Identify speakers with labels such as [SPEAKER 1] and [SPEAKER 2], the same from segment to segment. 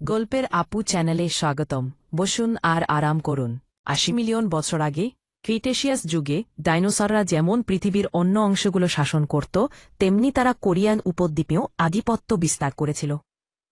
[SPEAKER 1] গল্পের আপু চ্যানেলে স্বাগতম। বসুন আর আরাম করুন। ৮০ মিলিয়ন বছর আগে ক্রিটেশিয়াস যুগে ডাইনোসররা যেমন পৃথিবীর অন্য অংশগুলো শাসন করত, তেমনি তারা কোরিয়ান উপদ্বীপেও আধিপত্য বিস্তার করেছিল।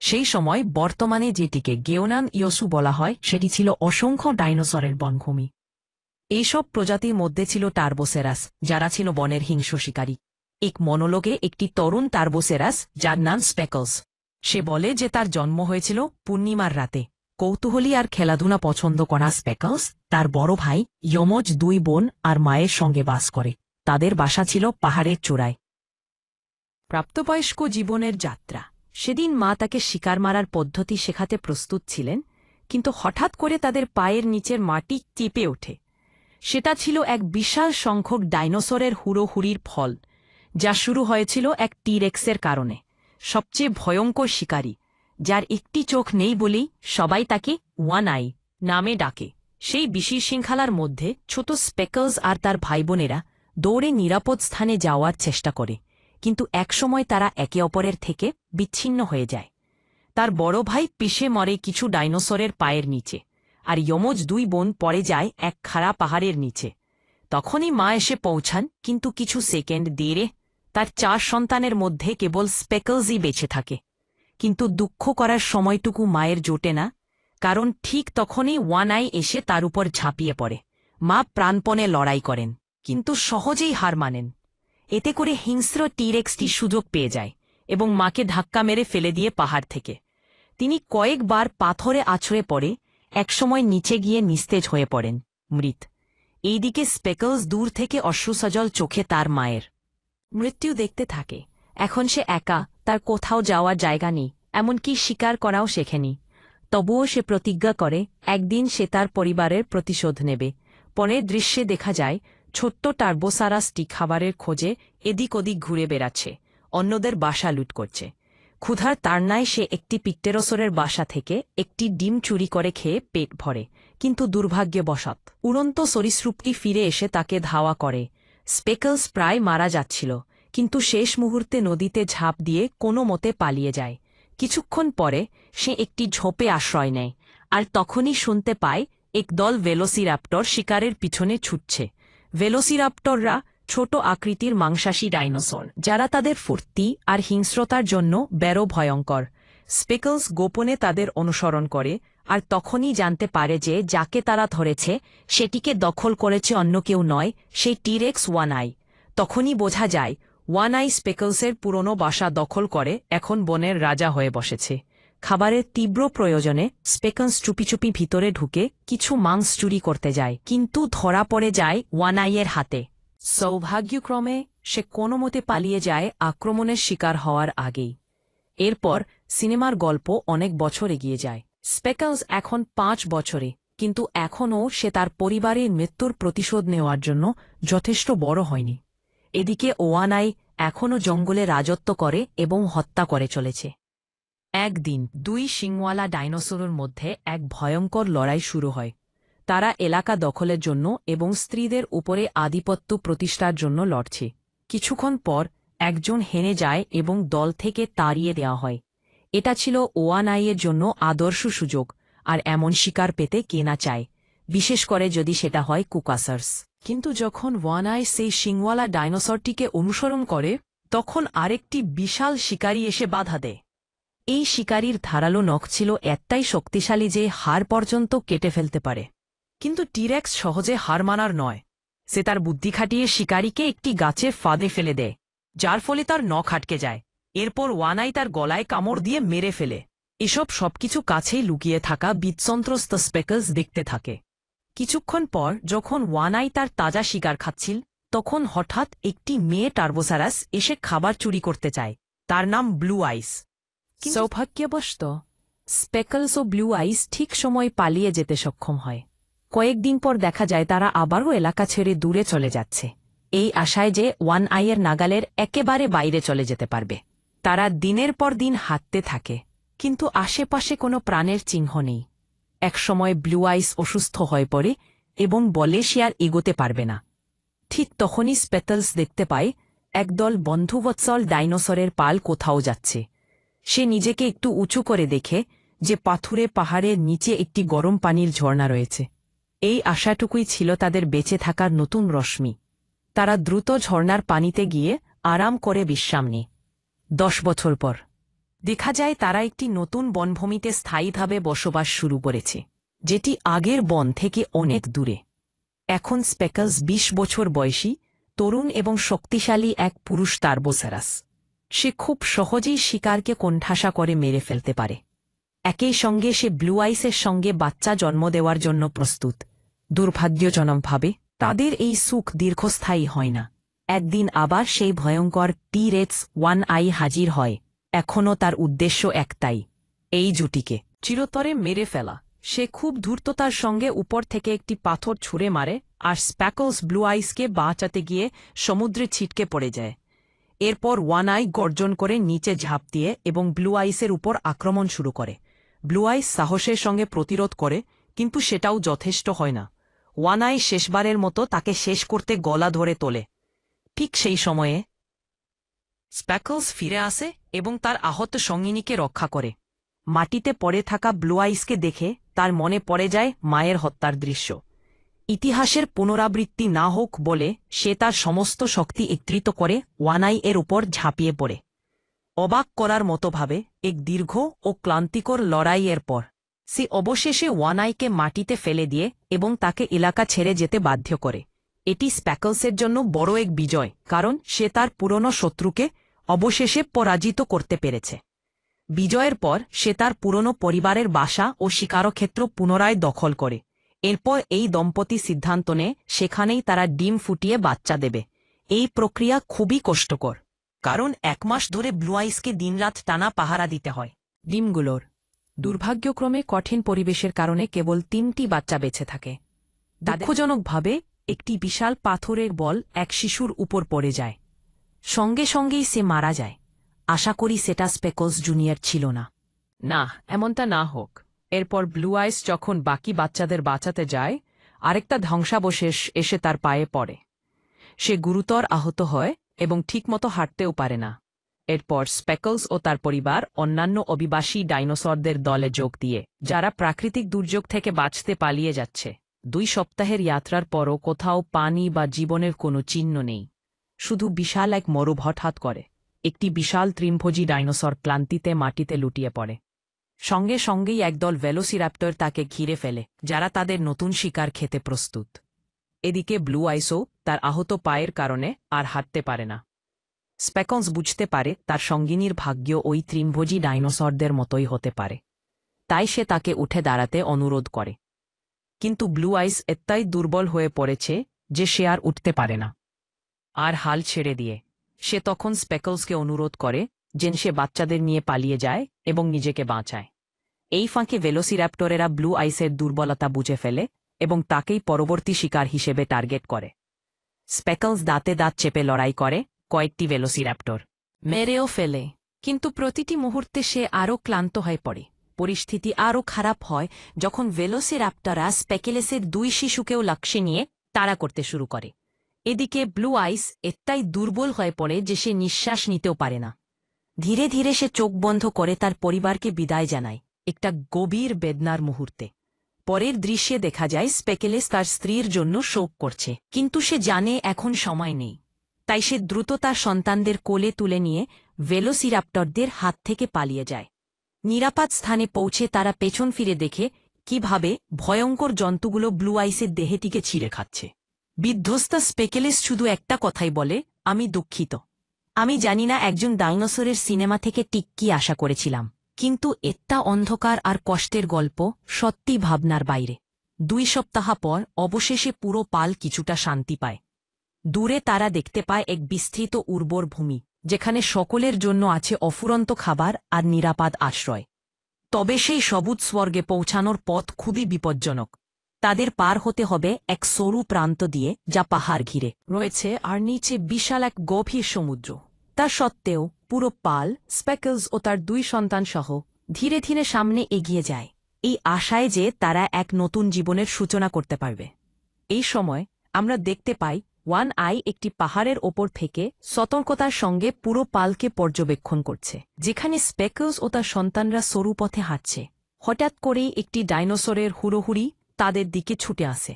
[SPEAKER 1] সেই সময় বর্তমানে যেটিকে গেওনান ইয়োসু বলা হয়, সেটি ছিল অসংখ্য ডাইনোসরের বনভূমি। এইসব প্রজাতির মধ্যে ছিল টার্বোসেরাস, যারা ছিল বনের হিংস্র শিকারী। এক মনোলোগে একটি তরুণ টার্বোসেরাস, যার নাম স্পেকলস, সে বলে যে তার জন্ম হয়েছিল পূর্ণিমার রাতে। কৌতূহলী আর খেলাধুলা পছন্দ করা স্পেকলস তার বড় ভাই ইয়মজ, 2 বোন আর মায়ের সঙ্গে বাস করে। তাদের বাসা ছিল পাহাড়ের চূড়ায়। প্রাপ্তবয়স্ক জীবনের যাত্রা। সেদিন মা তাকে শিকার মারার পদ্ধতি শেখাতে প্রস্তুত ছিলেন, কিন্তু হঠাৎ করে তাদের পায়ের নিচের মাটি চেপে ওঠে। সেটা ছিল এক বিশাল সংখ্যক ডাইনোসরের হুড়োহুড়ির ফল, যা শুরু হয়েছিল এক টিরেক্সের কারণে, সবচেয়ে ভয়ঙ্কর শিকারী, যার একটি চোখ নেই বলেই সবাই তাকে ওয়ান আই নামে ডাকে। সেই বিশৃঙ্খলার মধ্যে ছোট স্পেকলস আর তার ভাইবোনেরা দৌড়ে নিরাপদ স্থানে যাওয়ার চেষ্টা করে, কিন্তু একসময় তারা একে অপরের থেকে বিচ্ছিন্ন হয়ে যায়। তার বড় ভাই পিষে মরে কিছু ডাইনোসরের পায়ের নিচে, আর ইয়মজ 2 বোন পড়ে যায় এক খাড়া পাহাড়ের নিচে। তখনই মা এসে পৌঁছান, কিন্তু কিছু সেকেন্ড দেরে তার 4 সন্তানের মধ্যে কেবল স্পেকলসই বেঁচে থাকে। কিন্তু দুঃখ করার সময়টুকু মায়ের জোটে না, কারণ ঠিক তখনই ওয়ান আই এসে তার উপর ঝাঁপিয়ে পড়ে। মা প্রাণপণে লড়াই করেন, কিন্তু সহজেই হার মানেন। এতে করে হিংস্র টিরেক্সটি সুযোগ পেয়ে যায় এবং মাকে ধাক্কা মেরে ফেলে দিয়ে পাহাড় থেকে। তিনি কয়েকবার পাথরে আছড়ে পড়ে একসময় নিচে গিয়ে নিস্তেজ হয়ে পড়েন, মৃত। এইদিকে স্পেকলস দূর থেকে অশ্রুসজল চোখে তার মায়ের মৃত্যু দেখতে থাকে। এখন সে একা, তার কোথাও যাওয়ার জায়গা নেই, এমনকি শিকার করাও শেখেনি। তবুও সে প্রতিজ্ঞা করে একদিন সে তার পরিবারের প্রতিশোধ নেবে। পরের দৃশ্যে দেখা যায় ছোট্ট টার্বোসারাসটি খাবারের খোঁজে এদিক ওদিক ঘুরে বেড়াচ্ছে, অন্যদের বাসা লুট করছে। ক্ষুধার তাড়নায় সে একটি পিকটেরোসরের বাসা থেকে একটি ডিম চুরি করে খেয়ে পেট ভরে, কিন্তু দুর্ভাগ্যবশত উড়ন্ত সরীসৃপটি ফিরে এসে তাকে ধাওয়া করে। স্পেকলস প্রায় মারা যাচ্ছিল, কিন্তু শেষ মুহূর্তে নদীতে ঝাঁপ দিয়ে কোনো মতে পালিয়ে যায়। কিছুক্ষণ পরে সে একটি ঝোপে আশ্রয় নেয়, আর তখনই শুনতে পায় একদল ভেলোসিরাপ্টর শিকারের পিছনে ছুটছে। ভেলোসিরাপ্টররা ছোট আকৃতির মাংসাশী ডাইনোসর, যারা তাদের ফুর্তি আর হিংস্রতার জন্য বেরো ভয়ঙ্কর। স্পেকলস গোপনে তাদের অনুসরণ করে, আর তখনই জানতে পারে যে যাকে তারা ধরেছে সেটিকে দখল করেছে অন্য কেউ নয়, সেই টিরেক্স ওয়ান আই। তখনই বোঝা যায় ওয়ান আই স্পেকলসের পুরনো বাসা দখল করে এখন বনের রাজা হয়ে বসেছে। খাবারের তীব্র প্রয়োজনে স্পেকলস চুপি চুপি ভিতরে ঢুকে কিছু মাংস চুরি করতে যায়, কিন্তু ধরা পড়ে যায় ওয়ান আইয়ের হাতে। সৌভাগ্যক্রমে সে কোনো মতে পালিয়ে যায় আক্রমণের শিকার হওয়ার আগেই। এরপর সিনেমার গল্প অনেক বছর এগিয়ে যায়। স্পেকলস এখন 5 বছরে, কিন্তু এখনও সে তার পরিবারের মৃত্যুর প্রতিশোধ নেওয়ার জন্য যথেষ্ট বড় হয়নি। এদিকে ওয়ান আই এখনও জঙ্গলে রাজত্ব করে এবং হত্যা করে চলেছে। একদিন 2 শিংওয়ালা ডাইনোসরের মধ্যে এক ভয়ঙ্কর লড়াই শুরু হয়। তারা এলাকা দখলের জন্য এবং স্ত্রীদের উপরে আধিপত্য প্রতিষ্ঠার জন্য লড়ছে। কিছুক্ষণ পর একজন হেরে যায় এবং দল থেকে তাড়িয়ে দেওয়া হয়। এটা ছিল ওয়ান আইয়ের জন্য আদর্শ সুযোগ, আর এমন শিকার পেতে কে না চায়, বিশেষ করে যদি সেটা হয় কুকাসার্স। কিন্তু যখন ওয়ান আই সেই শিংওয়ালা ডাইনোসরটিকে অনুসরণ করে, তখন আরেকটি বিশাল শিকারী এসে বাধা দেয়। এই শিকারীর ধারালো নখ ছিল এতটাই শক্তিশালী যে হাড় পর্যন্ত কেটে ফেলতে পারে। কিন্তু টিরেক্স সহজে হার মানার নয়। সে তার বুদ্ধি খাটিয়ে শিকারীকে একটি গাছের ফাঁদে ফেলে দেয়, যার ফলে তার নখ আটকে যায়। এরপর ওয়ান আই তার গলায় কামড় দিয়ে মেরে ফেলে। এসব সবকিছু কাছেই লুকিয়ে থাকা বিসন্ত্রস্ত স্পেকলস দেখতে থাকে। কিছুক্ষণ পর যখন ওয়ান আই তার তাজা শিকার খাচ্ছিল, তখন হঠাৎ একটি মেয়ে টার্বোসারাস এসে খাবার চুরি করতে চায়। তার নাম ব্লু আইস। সৌভাগ্যবশত স্পেকলস ও ব্লু আইস ঠিক সময় পালিয়ে যেতে সক্ষম হয়। কয়েকদিন পর দেখা যায় তারা আবারও এলাকা ছেড়ে দূরে চলে যাচ্ছে, এই আশায় যে ওয়ান আইয়ের নাগালের একেবারে বাইরে চলে যেতে পারবে। তারা দিনের পর দিন হাঁটতে থাকে, কিন্তু আশেপাশে কোনো প্রাণের চিহ্ন নেই। একসময় ব্লু আইস অসুস্থ হয়ে পড়ে এবং বলে সে আর এগোতে পারবে না। ঠিক তখনই স্পেকলস দেখতে পায় একদল বন্ধুবৎসল ডাইনোসরের পাল কোথাও যাচ্ছে। সে নিজেকে একটু উঁচু করে দেখে যে পাথুরে পাহাড়ের নিচে একটি গরম পানির ঝর্ণা রয়েছে। এই আশাটুকুই ছিল তাদের বেঁচে থাকার নতুন রশ্মি। তারা দ্রুত ঝর্ণার পানিতে গিয়ে আরাম করে বিশ্রাম নেয়। 10 বছর পর দেখা যায় তারা একটি নতুন বনভূমিতে স্থায়ীভাবে বসবাস শুরু করেছে, যেটি আগের বন থেকে অনেক দূরে। এখন স্পেকলস 20 বছর বয়সী, তরুণ এবং শক্তিশালী এক পুরুষ টার্বোসেরাস। সে খুব সহজেই শিকারকে কোণঠাসা করে মেরে ফেলতে পারে। একই সঙ্গে সে ব্লু আইসের সঙ্গে বাচ্চা জন্ম দেওয়ার জন্য প্রস্তুত। দুর্ভাগ্যজনকভাবে তাদের এই সুখ দীর্ঘস্থায়ী হয় না। একদিন আবার সেই ভয়ঙ্কর টি-রেক্স ওয়ান আই হাজির হয়। এখনও তার উদ্দেশ্য একটাই, এই জুটিকে চিরতরে মেরে ফেলা। সে খুব ধূর্ততার সঙ্গে উপর থেকে একটি পাথর ছুঁড়ে মারে, আর স্প্যাকলস ব্লু আইসকে বাঁচাতে গিয়ে সমুদ্রে ছিটকে পড়ে যায়। এরপর ওয়ান আই গর্জন করে নিচে ঝাঁপ দিয়ে এবং ব্লু আইসের উপর আক্রমণ শুরু করে। ব্লু আইস সাহসের সঙ্গে প্রতিরোধ করে, কিন্তু সেটাও যথেষ্ট হয় না। ওয়ান আই শেষবারের মতো তাকে শেষ করতে গলা ধরে তোলে। ঠিক সেই সময়ে স্প্যাকলস ফিরে আসে এবং তার আহত সঙ্গিনীকে রক্ষা করে। মাটিতে পড়ে থাকা ব্লু আইসকে দেখে তার মনে পড়ে যায় মায়ের হত্যার দৃশ্য। ইতিহাসের পুনরাবৃত্তি না হোক বলে সে তার সমস্ত শক্তি একত্রিত করে ওয়ান আই এর উপর ঝাঁপিয়ে পড়ে। অবাক করার মতোভাবে এক দীর্ঘ ও ক্লান্তিকর লড়াইয়ের পর সে অবশেষে ওয়ান আইকে মাটিতে ফেলে দিয়ে এবং তাকে এলাকা ছেড়ে যেতে বাধ্য করে। এটি স্প্যাকলসের জন্য বড় এক বিজয়, কারণ সে তার পুরনো শত্রুকে অবশেষে পরাজিত করতে পেরেছে। বিজয়ের পর সে তার পুরনো পরিবারের বাসা ও শিকারক্ষেত্র পুনরায় দখল করে। এরপর এই দম্পতি সিদ্ধান্ত নেয় সেখানেই তারা ডিম ফুটিয়ে বাচ্চা দেবে। এই প্রক্রিয়া খুবই কষ্টকর, কারণ 1 মাস ধরে ব্লু আইসকে দিনরাত টানা পাহারা দিতে হয়। ডিমগুলোর দুর্ভাগ্যক্রমে কঠিন পরিবেশের কারণে কেবল 3টি বাচ্চা বেঁচে থাকে। দুঃখজনকভাবে একটি বিশাল পাথরের বল এক শিশুর উপর পড়ে যায়। সঙ্গে সঙ্গেই সে মারা যায়। আশা করি সেটা স্পেকলস জুনিয়র ছিল না। না, এমনটা না হোক। এরপর ব্লু আইস যখন বাকি বাচ্চাদের বাঁচাতে যায়, আরেকটা ধ্বংসাবশেষ এসে তার পায়ে পড়ে। সে গুরুতর আহত হয় এবং ঠিকমতো হাঁটতেও পারে না। এরপর স্পেকলস ও তার পরিবার অন্যান্য অভিবাসী ডাইনোসরদের দলে যোগ দিয়ে, যারা প্রাকৃতিক দুর্যোগ থেকে বাঁচতে পালিয়ে যাচ্ছে। 2 সপ্তাহের যাত্রার পরও কোথাও পানি বা জীবনের কোনো চিহ্ন নেই। শুধু বিশাল এক মরু হঠাৎ করে একটি বিশাল তৃণভোজী ডাইনোসর ক্লান্তিতে মাটিতে লুটিয়ে পড়ে। সঙ্গে সঙ্গেই একদল ভেলোসিরাপ্টর তাকে ঘিরে ফেলে, যারা তাদের নতুন শিকার খেতে প্রস্তুত। এদিকে ব্লু আইসও তার আহত পায়ের কারণে আর হাঁটতে পারে না। স্প্যাকলস বুঝতে পারে তার সঙ্গিনীর ভাগ্য ওই তৃণভোজী ডাইনোসরদের মতোই হতে পারে। তাই সে তাকে উঠে দাঁড়াতে অনুরোধ করে। কিন্তু ব্লু আইস এতটাই দুর্বল হয়ে পড়েছে যে সে আর উঠতে পারে না। আর হাল ছেড়ে দিয়ে সে তখন স্প্যাকলসকে অনুরোধ করে যেন সে বাচ্চাদের নিয়ে পালিয়ে যায় এবং নিজেকে বাঁচায়। এই ফাঁকে ভেলোসিরাপ্টরেরা ব্লু আইসের দুর্বলতা বুঝে ফেলে এবং তাকেই পরবর্তী শিকার হিসেবে টার্গেট করে। স্প্যাকলস দাঁতে দাঁত চেপে লড়াই করে, কয়েকটি ভেলোসিরাপ্টর মেরেও ফেলে, কিন্তু প্রতিটি মুহূর্তে সে আরও ক্লান্ত হয়ে পড়ে। পরিস্থিতি আরও খারাপ হয় যখন ভেলোসিরাপ্টররা স্প্যাকেলেসের 2 শিশুকেও লক্ষ্যে নিয়ে তাড়া করতে শুরু করে। এদিকে ব্লু আইস এতটাই দুর্বল হয়ে পড়ে যে সে নিঃশ্বাস নিতেও পারে না। ধীরে ধীরে সে চোখ বন্ধ করে তার পরিবারকে বিদায় জানায়, একটা গভীর বেদনার মুহূর্তে। পরের দৃশ্যে দেখা যায় স্প্যাকেলেস তার স্ত্রীর জন্য শোক করছে, কিন্তু সে জানে এখন সময় নেই। তাই সে দ্রুত তার সন্তানদের কোলে তুলে নিয়ে ভেলোসিরাপ্টরদের হাত থেকে পালিয়ে যায়। নিরাপদ স্থানে পৌঁছে তারা পেছন ফিরে দেখে কিভাবে ভয়ঙ্কর জন্তুগুলো ব্লু আইসের দেহটিকে ছিঁড়ে খাচ্ছে। বিধ্বস্ত স্প্যাকেলেস শুধু একটা কথাই বলে, আমি দুঃখিত। আমি জানি না একজন ডাইনোসরের সিনেমা থেকে ঠিক কি আশা করেছিলাম, কিন্তু একটা অন্ধকার আর কষ্টের গল্প সত্যি ভাবনার বাইরে। 2 সপ্তাহ পর অবশেষে পুরো পাল কিছুটা শান্তি পায়। দূরে তারা দেখতে পায় এক বিস্তৃত উর্বর ভূমি, যেখানে সকলের জন্য আছে অফুরন্ত খাবার আর নিরাপদ আশ্রয়। তবে সেই সবুজ স্বর্গে পৌঁছানোর পথ খুবই বিপজ্জনক। তাদের পার হতে হবে এক সরু প্রান্ত দিয়ে যা পাহাড় ঘিরে রয়েছে, আর নিচে বিশাল এক গভীর সমুদ্র। তা সত্ত্বেও পুরো পাল স্প্যাকলস ও তার 2 সন্তান সহ ধীরে ধীরে সামনে এগিয়ে যায়, এই আশায় যে তারা এক নতুন জীবনের সূচনা করতে পারবে। এই সময় আমরা দেখতে পাই ওয়ান আই একটি পাহাড়ের ওপর থেকে সতর্কতার সঙ্গে পুরো পালকে পর্যবেক্ষণ করছে। যেখানে স্প্যাকলস ও তার সন্তানরা সরু পথে হাঁটছে, হঠাৎ করেই একটি ডাইনোসরের হুড়োহুড়ি তাদের দিকে ছুটে আসে।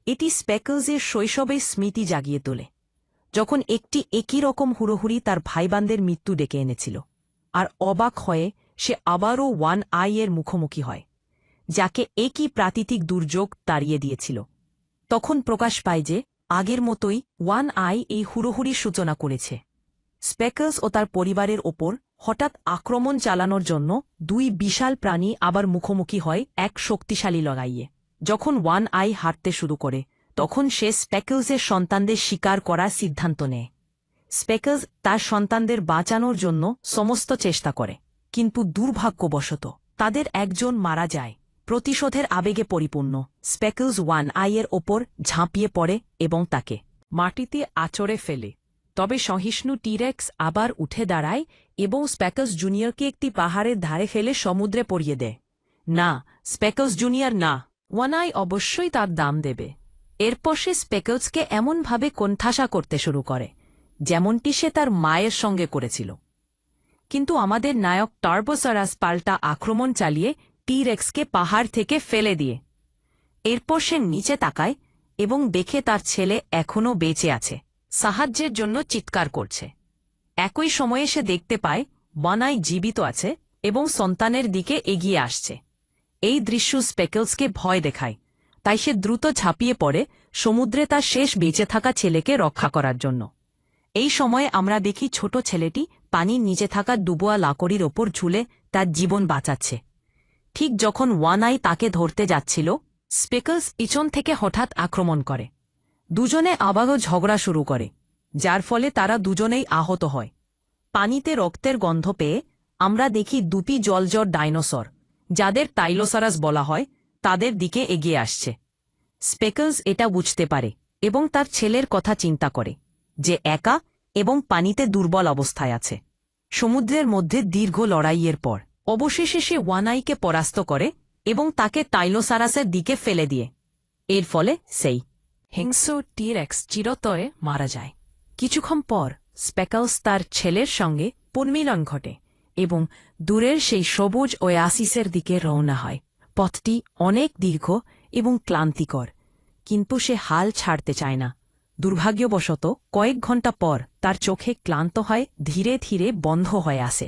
[SPEAKER 1] এটি স্পেকলসের শৈশবের স্মৃতি জাগিয়ে তোলে, যখন একটি একই রকম হুড়োহুড়ি তার ভাইবানদের মৃত্যু ডেকে এনেছিল। আর অবাক হয়ে সে আবারও ওয়ান আই এর মুখোমুখি হয়, যাকে একই প্রাকৃতিক দুর্যোগ তাড়িয়ে দিয়েছিল। তখন প্রকাশ পায় যে আগের মতোই ওয়ান আই এই হুড়োহুড়ির সূচনা করেছে। স্পেকলস ও তার পরিবারের ওপর হঠাৎ আক্রমণ চালানোর জন্য দুই বিশাল প্রাণী আবার মুখোমুখি হয় এক শক্তিশালী লড়াইয়ে। যখন ওয়ান আই হাঁটতে শুরু করে, তখন সে স্পেকলসের সন্তানদের শিকার করার সিদ্ধান্ত নেয়। স্পেকলস তার সন্তানদের বাঁচানোর জন্য সমস্ত চেষ্টা করে, কিন্তু দুর্ভাগ্যবশত তাদের একজন মারা যায়। প্রতিশোধের আবেগে পরিপূর্ণ স্পেকলস ওয়ান আই এর ওপর ঝাঁপিয়ে পড়ে এবং তাকে মাটিতে আঁচড়ে ফেলে। তবে সহিষ্ণু টিরেক্স আবার উঠে দাঁড়ায় এবং স্পেকলস জুনিয়রকে একটি পাহাড়ের ধারে ফেলে সমুদ্রে পড়িয়ে দেয়। না, স্পেকলস জুনিয়র না, ওয়ান আই অবশ্যই তার দাম দেবে। এরপর সে স্পেকলসকে এমনভাবে কোণঠাসা করতে শুরু করে যেমনটি সে তার মায়ের সঙ্গে করেছিল। কিন্তু আমাদের নায়ক টার্বোসারাস পাল্টা আক্রমণ চালিয়ে টিরেক্সকে পাহাড় থেকে ফেলে দিয়ে। এরপর সে নিচে তাকায় এবং দেখে তার ছেলে এখনও বেঁচে আছে, সাহায্যের জন্য চিৎকার করছে। একই সময়ে সে দেখতে পায় ওয়ান আই জীবিত আছে এবং সন্তানের দিকে এগিয়ে আসছে। এই দৃশ্য স্পেকলসকে ভয় দেখায়, তাই সে দ্রুত ঝাঁপিয়ে পড়ে সমুদ্রে তার শেষ বেঁচে থাকা ছেলেকে রক্ষা করার জন্য। এই সময়ে আমরা দেখি ছোট ছেলেটি পানির নিচে থাকা ডুবোয়া লাকড়ির ওপর ঝুলে তার জীবন বাঁচাচ্ছে। ঠিক যখন ওয়ান আই তাকে ধরতে যাচ্ছিল, স্পেকলস পিছন থেকে হঠাৎ আক্রমণ করে। দুজনে আবারও ঝগড়া শুরু করে, যার ফলে তারা দুজনেই আহত হয়। পানিতে রক্তের গন্ধ পেয়ে আমরা দেখি দুটি জলজর ডাইনোসর, যাদের টাইলোসারাস বলা হয়, তাদের দিকে এগিয়ে আসছে। স্পেকলস এটা বুঝতে পারে এবং তার ছেলের কথা চিন্তা করে, যে একা এবং পানিতে দুর্বল অবস্থায় আছে। সমুদ্রের মধ্যে দীর্ঘ লড়াইয়ের পর অবশেষে সে ওয়ান আইকে পরাস্ত করে এবং তাকে টাইলোসারাসের দিকে ফেলে দিয়ে। এর ফলে সেই হিংস্র টিরেক্স চিরতরে মারা যায়। কিছুক্ষণ পর স্পেকলস তার ছেলের সঙ্গে পুনর্মিলন ঘটে এবং দূরের সেই সবুজ ওয়াসিসের দিকে রওনা হয়। পথটি অনেক দীর্ঘ এবং ক্লান্তিকর, কিন্তু সে হাল ছাড়তে চায় না। দুর্ভাগ্যবশত কয়েক ঘণ্টা পর তার চোখে ক্লান্ত হয় ধীরে ধীরে বন্ধ হয়ে আসে।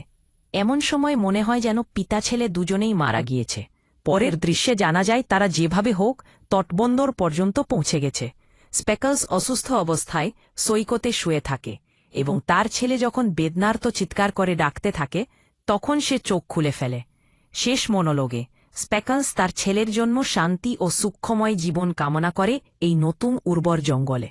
[SPEAKER 1] এমন সময় মনে হয় যেন পিতা ছেলে দুজনেই মারা গিয়েছে। পরের দৃশ্যে জানা যায় তারা যেভাবে হোক তটবন্দর পর্যন্ত পৌঁছে গেছে। স্পেকলস অসুস্থ অবস্থায় সৈকতে শুয়ে থাকে এবং তার ছেলে যখন বেদনার্ত চিৎকার করে ডাকতে থাকে, তখন সে চোখ খুলে ফেলে। শেষ মনোলগে স্পেকলস তার ছেলের জন্য শান্তি ও সুখময় জীবন কামনা করে এই নতুন উর্বর জঙ্গলে।